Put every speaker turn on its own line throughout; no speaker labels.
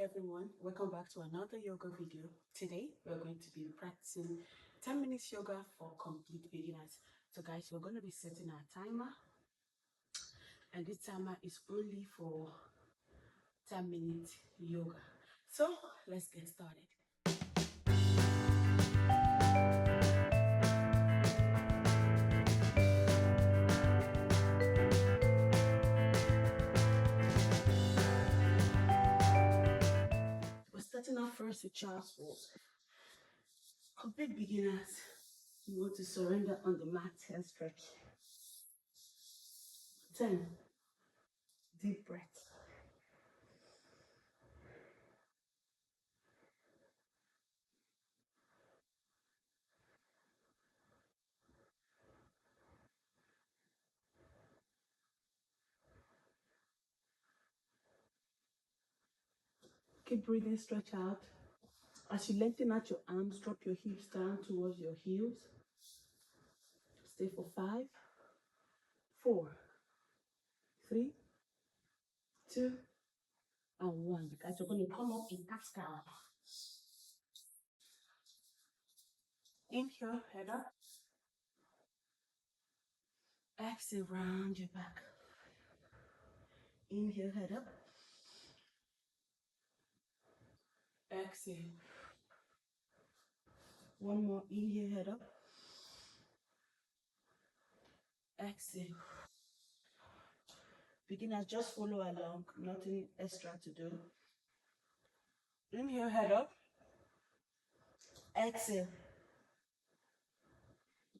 everyone, welcome back to another yoga video. Today we're going to be practicing 10 minutes yoga for complete beginners. So guys, we're going to be setting our timer, and this timer is only for 10 minutes yoga. So let's get started. We're starting off first with child's pose. Complete beginners, you want to surrender on the mat and stretch. 10. Deep breath. Keep breathing, stretch out. As you lengthen out your arms, drop your hips down towards your heels. Stay for 5, 4, 3, 2, and 1. Guys, we're going to come up in cat cow. Inhale, head up. Exhale, round your back. Inhale, head up. Exhale. One more. Inhale, head up. Exhale. Beginners, just follow along. Nothing extra to do. Inhale, head up. Exhale.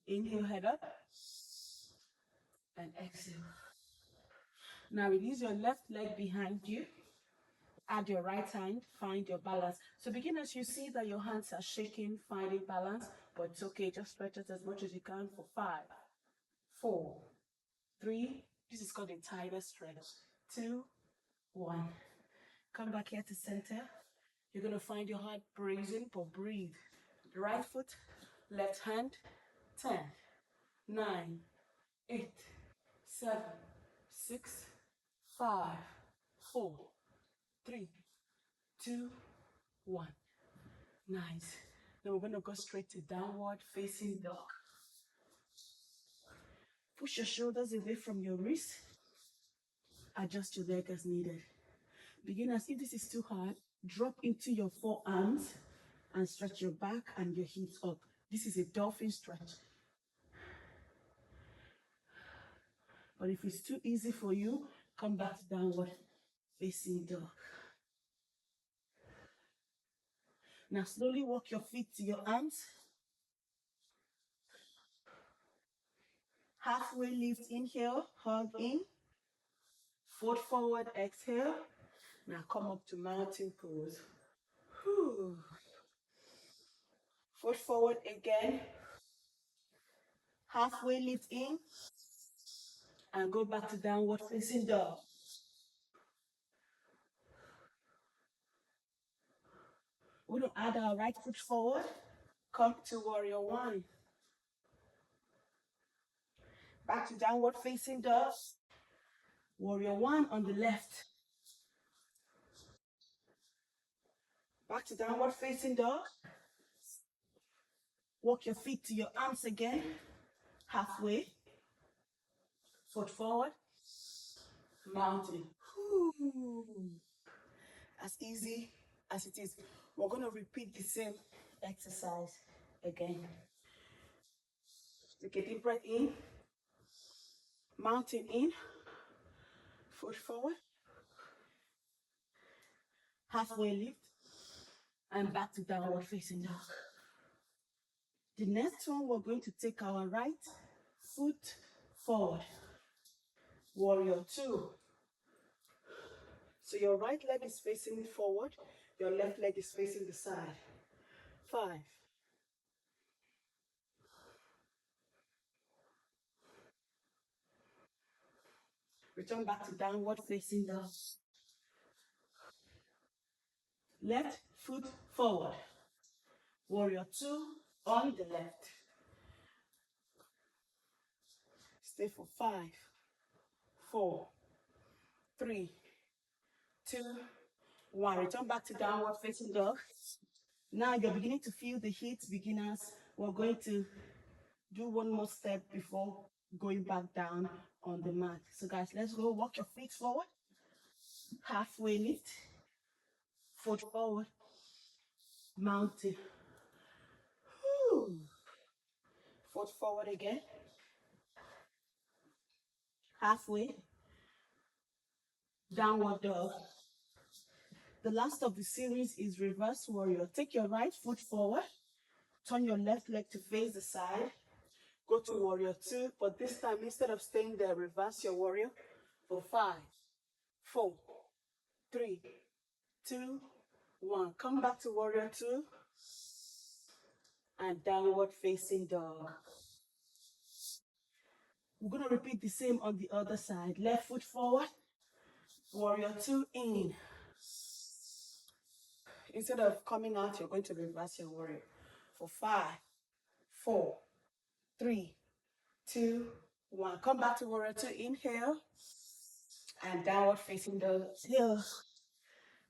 Inhale, head up. And exhale. Now release your left leg behind you. Add your right hand, find your balance. So beginners, you see that your hands are shaking, finding balance, but it's okay. Just stretch it as much as you can for 5, 4, 3. This is called a tiger stretch. 2, 1. Come back here to center. You're going to find your heart breathing, but breathe. Right foot, left hand. 10, 9, 8, 7, 6, 5, 4, 3, 2, 1. Nice. Now we're going to go straight to downward facing dog. Push your shoulders away from your wrist. Adjust your leg as needed. Beginners, if this is too hard, drop into your forearms and stretch your back and your hips up. This is a dolphin stretch. But if it's too easy for you, come back to downward facing dog. Now slowly walk your feet to your arms. Halfway lift, inhale, hug in. Foot forward, exhale. Now come up to mountain pose. Whew. Foot forward again. Halfway lift in. And go back to downward facing dog. We're going to add our right foot forward. Come to warrior 1. Back to downward facing dog. Warrior 1 on the left. Back to downward facing dog. Walk your feet to your arms again. Halfway. Foot forward. Mountain. Whew. As easy as it is. We're going to repeat the same exercise again. Take a deep breath in. Mountain in. Foot forward. Halfway lift. And back to downward facing dog. The next one, we're going to take our right foot forward. Warrior 2. So your right leg is facing forward. Your left leg is facing the side. 5. Return back to downward facing dog. Left foot forward. Warrior 2 on the left. Stay for 5, 4, 3, 2, 1. Return back to downward facing dog. Now you're beginning to feel the heat, beginners. We're going to do one more step before going back down on the mat. So guys, let's go. Walk your feet forward. Halfway lift. Foot forward. Mountain. Whew. Foot forward again. Halfway. Downward dog. The last of the series is reverse warrior. Take your right foot forward. Turn your left leg to face the side. Go to warrior 2, but this time instead of staying there, reverse your warrior for 5, 4, 3, 2, 1. Come back to warrior 2 and downward facing dog. We're going to repeat the same on the other side. Left foot forward, warrior 2 in. Instead of coming out, you're going to reverse your warrior for 5, 4, 3, 2, 1. Come back to warrior 2. Inhale and downward facing dog. Exhale.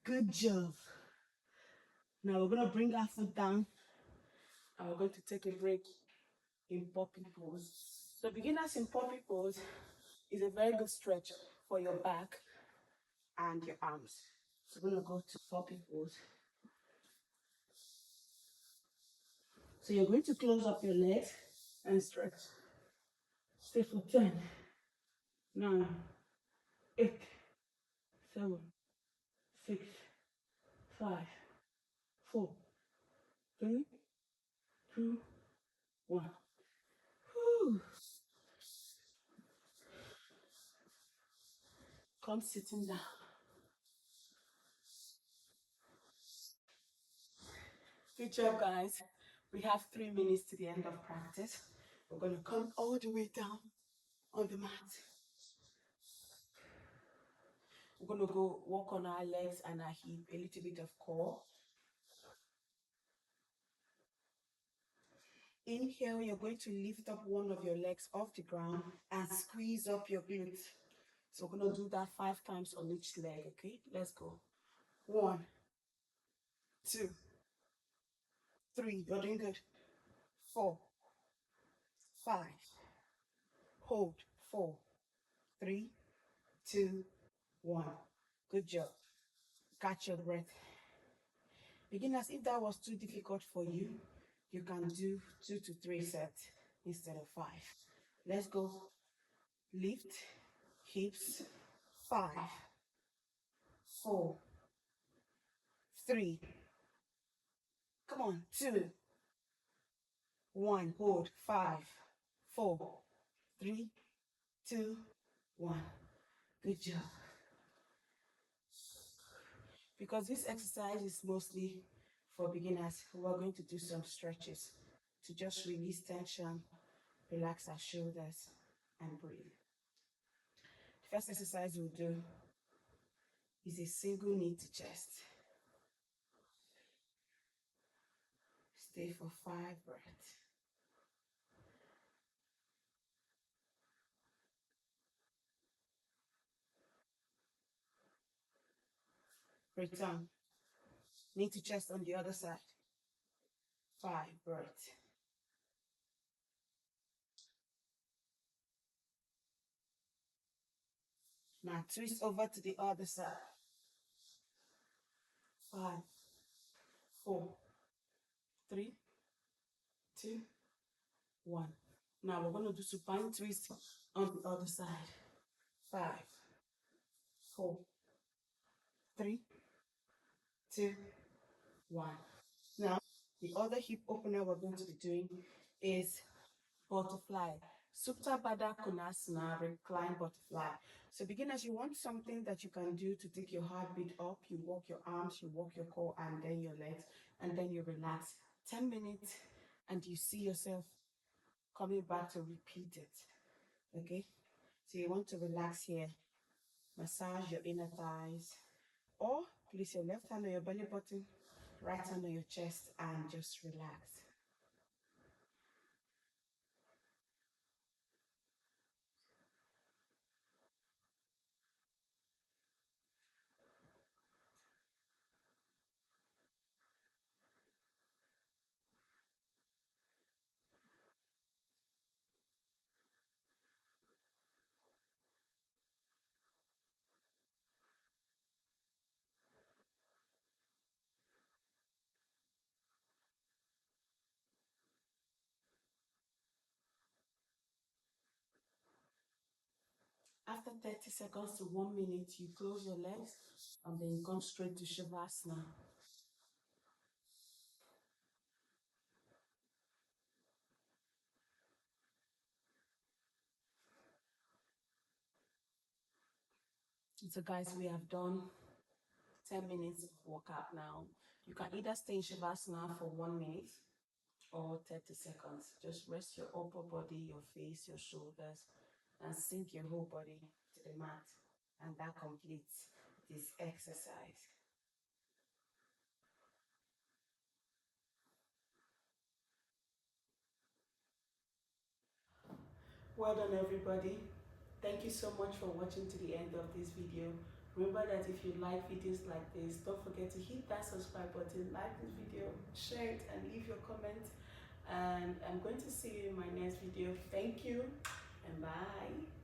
Good job. Now we're going to bring our foot down and we're going to take a break in poppy pose. So beginners in poppy pose is a very good stretch for your back and your arms. So we're going to go to poppy pose. So you're going to close up your legs and stretch. Stay for 10, 9, 8, 7, 6, 5, 4, 3, 2, 1. Whew. Come sitting down. Good job, guys. We have 3 minutes to the end of practice. We're going to come all the way down on the mat. We're going to go walk on our legs and our hip, a little bit of core. Inhale, you're going to lift up one of your legs off the ground and squeeze up your glutes. So we're going to do that 5 times on each leg, okay? Let's go. 1, 2, 3, you're doing good. 4, 5, hold, 4, 3, 2, 1. Good job. Catch your breath. Beginners, if that was too difficult for you, you can do 2 to 3 sets instead of 5. Let's go. Lift, hips, 5, 4, 3. Come on, 2, 1. Hold, 5, 4, 3, 2, 1. Good job. Because this exercise is mostly for beginners, we're going to do some stretches to just release tension, relax our shoulders, and breathe. The first exercise we'll do is a single knee to chest. Stay for 5 breaths. Return. Knee to chest on the other side. 5 breaths. Now twist over to the other side. 5, 4, 3, 2, 1. Now we're going to do supine twist on the other side. 5, 4, 3, 2, 1. Now the other hip opener we're going to be doing is butterfly. Supta Baddha Konasana, recline butterfly. So beginners, you want something that you can do to take your heartbeat up. You walk your arms, you walk your core, and then your legs, and then you relax. 10 minutes, and you see yourself coming back to repeat it. Okay? So you want to relax here. Massage your inner thighs. Or place your left hand on your belly button, right hand on your chest, and just relax. After 30 seconds to 1 minute, you close your legs and then you come straight to Shavasana. So guys, we have done 10 minutes of workout now. You can either stay in Shavasana for 1 minute or 30 seconds. Just rest your upper body, your face, your shoulders, and sink your whole body to the mat. And that completes this exercise. Well done, everybody. Thank you so much for watching to the end of this video. Remember that if you like videos like this, don't forget to hit that subscribe button, like this video, share it, and leave your comment. And I'm going to see you in my next video. Thank you and bye.